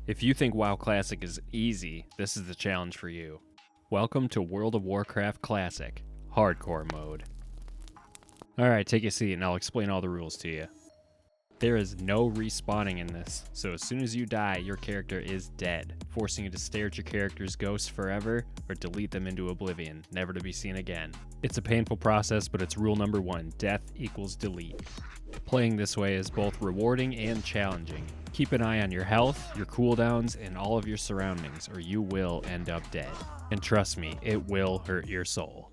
If you think WoW Classic is easy, this is the challenge for you. Welcome to World of Warcraft Classic, Hardcore Mode. Alright, take a seat and I'll explain all the rules to you. There is no respawning in this, so as soon as you die, your character is dead, forcing you to stare at your character's ghosts forever or delete them into oblivion, never to be seen again. It's a painful process, but it's rule number one: death equals delete. Playing this way is both rewarding and challenging. Keep an eye on your health, your cooldowns, and all of your surroundings, or you will end up dead. And trust me, it will hurt your soul.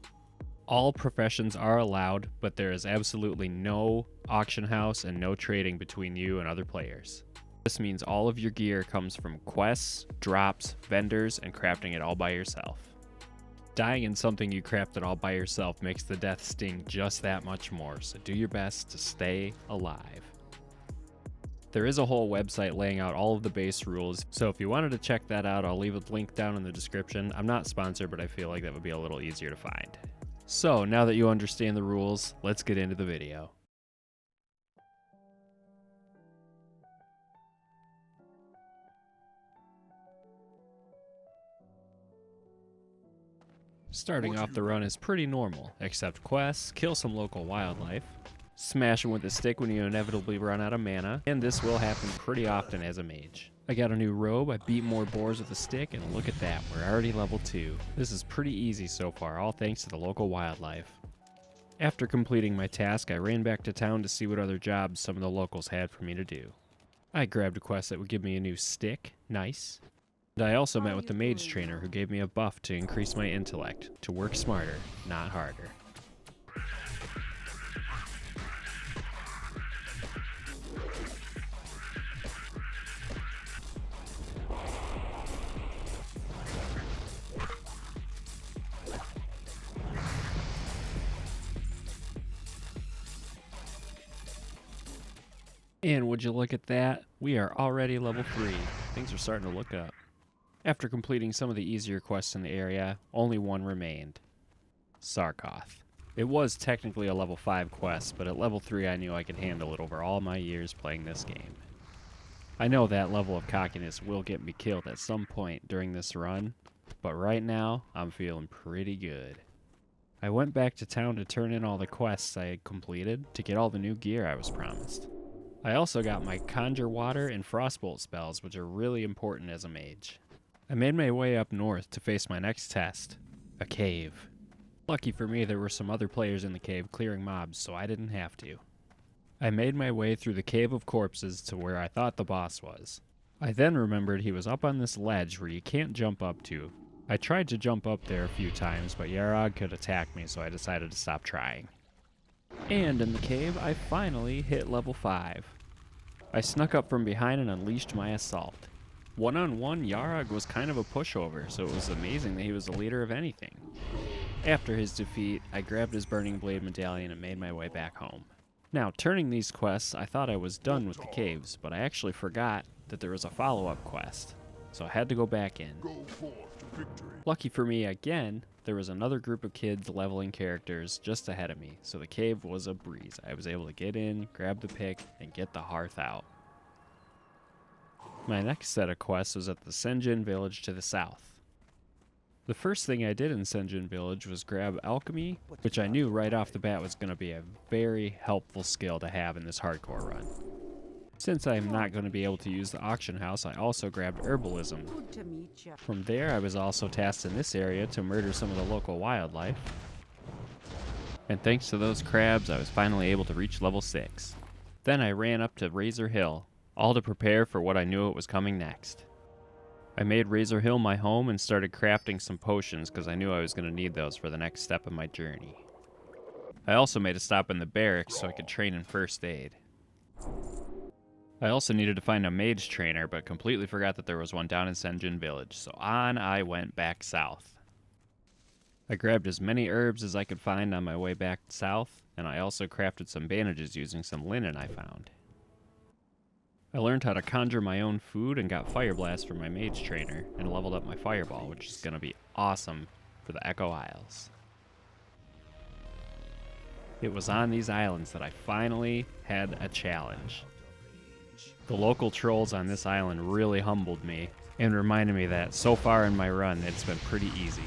All professions are allowed, but there is absolutely no auction house and no trading between you and other players. This means all of your gear comes from quests, drops, vendors, and crafting it all by yourself. Dying in something you crafted all by yourself makes the death sting just that much more, so do your best to stay alive. There is a whole website laying out all of the base rules, so if you wanted to check that out, I'll leave a link down in the description. I'm not sponsored, but I feel like that would be a little easier to find. So now that you understand the rules, let's get into the video. Starting off the run is pretty normal, except quests, kill some local wildlife, smash them with a stick when you inevitably run out of mana, and this will happen pretty often as a mage. I got a new robe, I beat more boars with a stick, and look at that, we're already level 2. This is pretty easy so far, all thanks to the local wildlife. After completing my task, I ran back to town to see what other jobs some of the locals had for me to do. I grabbed a quest that would give me a new stick, nice. And I also met with the mage trainer who gave me a buff to increase my intellect, to work smarter, not harder. And would you look at that, we are already level 3. Things are starting to look up. After completing some of the easier quests in the area, only one remained: Sarkoth. It was technically a level 5 quest, but at level 3 I knew I could handle it over all my years playing this game. I know that level of cockiness will get me killed at some point during this run, but right now I'm feeling pretty good. I went back to town to turn in all the quests I had completed to get all the new gear I was promised. I also got my Conjure Water and Frostbolt spells, which are really important as a mage. I made my way up north to face my next test, a cave. Lucky for me, there were some other players in the cave clearing mobs, so I didn't have to. I made my way through the Cave of Corpses to where I thought the boss was. I then remembered he was up on this ledge where you can't jump up to. I tried to jump up there a few times, but Yarog could attack me, so I decided to stop trying. And in the cave, I finally hit level 5. I snuck up from behind and unleashed my assault. One-on-one, Yarog was kind of a pushover, so it was amazing that he was the leader of anything. After his defeat, I grabbed his Burning Blade medallion and made my way back home. Now, turning these quests, I thought I was done with the caves, but I actually forgot that there was a follow-up quest, so I had to go back in. Lucky for me again, there was another group of kids leveling characters just ahead of me, so the cave was a breeze. I was able to get in, grab the pick, and get the hearth out. My next set of quests was at the Senjin village to the south. The first thing I did in Senjin village was grab alchemy, which I knew right off the bat was going to be a very helpful skill to have in this hardcore run. Since I'm not going to be able to use the auction house, I also grabbed herbalism. From there, I was also tasked in this area to murder some of the local wildlife. And thanks to those crabs, I was finally able to reach level 6. Then I ran up to Razor Hill, all to prepare for what I knew it was coming next. I made Razor Hill my home and started crafting some potions because I knew I was going to need those for the next step of my journey. I also made a stop in the barracks so I could train in first aid. I also needed to find a mage trainer, but completely forgot that there was one down in Senjin village, so on I went back south. I grabbed as many herbs as I could find on my way back south, and I also crafted some bandages using some linen I found. I learned how to conjure my own food and got Fire Blast from my mage trainer, and leveled up my Fireball, which is going to be awesome for the Echo Isles. It was on these islands that I finally had a challenge. The local trolls on this island really humbled me and reminded me that so far in my run it's been pretty easy.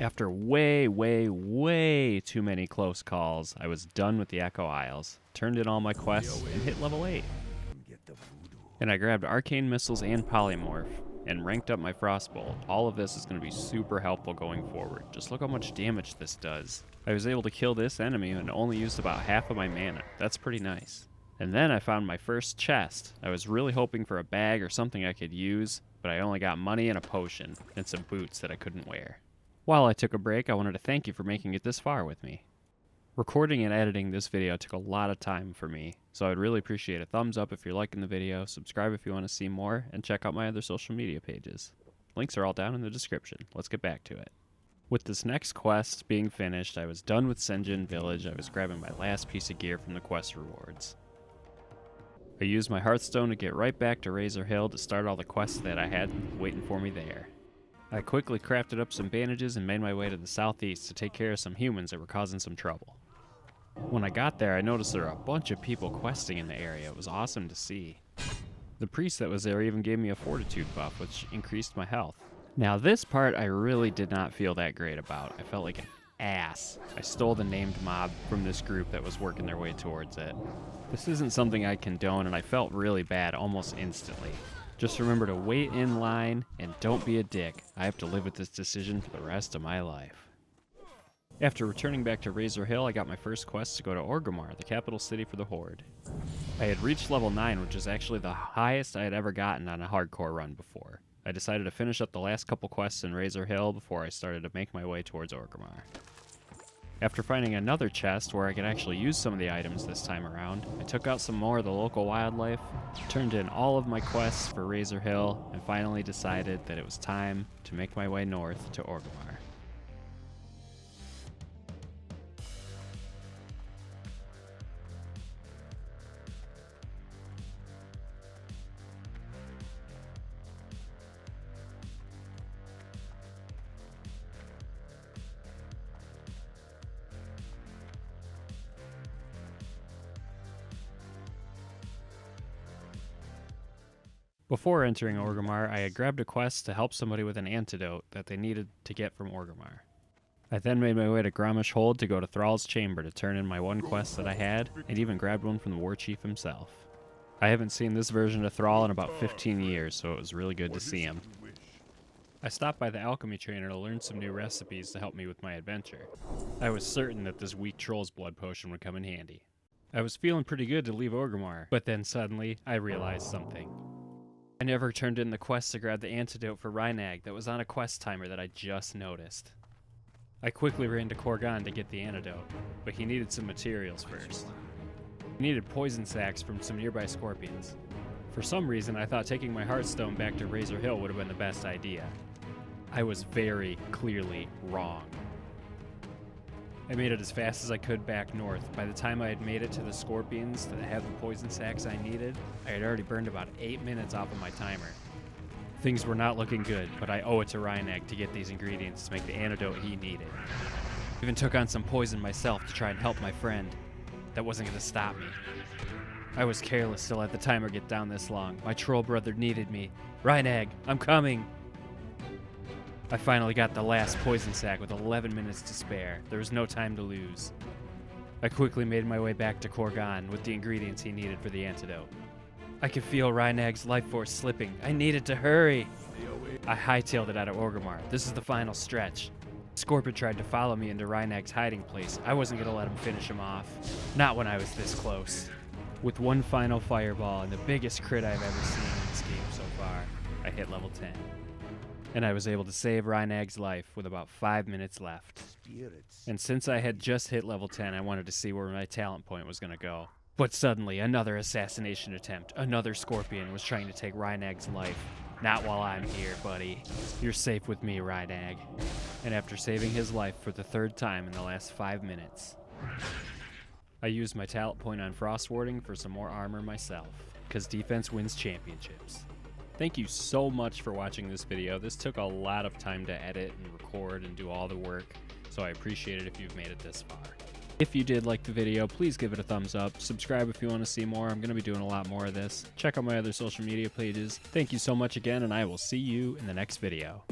After way too many close calls, I was done with the Echo Isles, turned in all my quests, and hit level 8. And I grabbed Arcane Missiles and Polymorph, and ranked up my Frostbolt. All of this is going to be super helpful going forward. Just look how much damage this does. I was able to kill this enemy and only used about half of my mana. That's pretty nice. And then I found my first chest. I was really hoping for a bag or something I could use, but I only got money and a potion, and some boots that I couldn't wear. While I took a break, I wanted to thank you for making it this far with me. Recording and editing this video took a lot of time for me, so I'd really appreciate a thumbs up if you're liking the video, subscribe if you want to see more, and check out my other social media pages. Links are all down in the description. Let's get back to it. With this next quest being finished, I was done with Senjin Village. I was grabbing my last piece of gear from the quest rewards. I used my Hearthstone to get right back to Razor Hill to start all the quests that I had waiting for me there. I quickly crafted up some bandages and made my way to the southeast to take care of some humans that were causing some trouble. When I got there, I noticed there were a bunch of people questing in the area. It was awesome to see. The priest that was there even gave me a fortitude buff, which increased my health. Now this part I really did not feel that great about. I felt like an ass. I stole the named mob from this group that was working their way towards it. This isn't something I condone, and I felt really bad almost instantly. Just remember to wait in line and don't be a dick. I have to live with this decision for the rest of my life. After returning back to Razor Hill, I got my first quest to go to Orgrimmar, the capital city for the Horde. I had reached level 9, which is actually the highest I had ever gotten on a hardcore run before. I decided to finish up the last couple quests in Razor Hill before I started to make my way towards Orgrimmar. After finding another chest where I could actually use some of the items this time around, I took out some more of the local wildlife, turned in all of my quests for Razor Hill, and finally decided that it was time to make my way north to Orgrimmar. Before entering Orgrimmar, I had grabbed a quest to help somebody with an antidote that they needed to get from Orgrimmar. I then made my way to Grommash Hold to go to Thrall's Chamber to turn in my one quest that I had, and even grabbed one from the War Chief himself. I haven't seen this version of Thrall in about 15 years, so it was really good to see him. I stopped by the alchemy trainer to learn some new recipes to help me with my adventure. I was certain that this weak troll's blood potion would come in handy. I was feeling pretty good to leave Orgrimmar, but then suddenly I realized something. I never turned in the quest to grab the antidote for Rhynag that was on a quest timer that I just noticed. I quickly ran to Korgan to get the antidote, but he needed some materials first. He needed poison sacks from some nearby scorpions. For some reason, I thought taking my Hearthstone back to Razor Hill would have been the best idea. I was very clearly wrong. I made it as fast as I could back north. By the time I had made it to the scorpions that had the poison sacks I needed, I had already burned about 8 minutes off of my timer. Things were not looking good, but I owe it to Rhynag to get these ingredients to make the antidote he needed. I even took on some poison myself to try and help my friend. That wasn't going to stop me. I was careless to let the timer get down this long. My troll brother needed me. Rhynag, I'm coming! I finally got the last poison sack with 11 minutes to spare. There was no time to lose. I quickly made my way back to Korgan with the ingredients he needed for the antidote. I could feel Rynag's life force slipping. I needed to hurry. I hightailed it out of Orgrimmar. This is the final stretch. Scorpion tried to follow me into Rynag's hiding place. I wasn't going to let him finish him off. Not when I was this close. With one final fireball and the biggest crit I've ever seen in this game so far, I hit level 10. And I was able to save Rynag's life with about 5 minutes left. And since I had just hit level 10, I wanted to see where my talent point was going to go. But suddenly, another assassination attempt. Another Scorpion was trying to take Rynag's life. Not while I'm here, buddy. You're safe with me, Rynag. And after saving his life for the 3rd time in the last 5 minutes, I used my talent point on Frost Warding for some more armor myself, because defense wins championships. Thank you so much for watching this video. This took a lot of time to edit and record and do all the work, so I appreciate it if you've made it this far. If you did like the video, please give it a thumbs up. Subscribe if you want to see more. I'm going to be doing a lot more of this. Check out my other social media pages. Thank you so much again, and I will see you in the next video.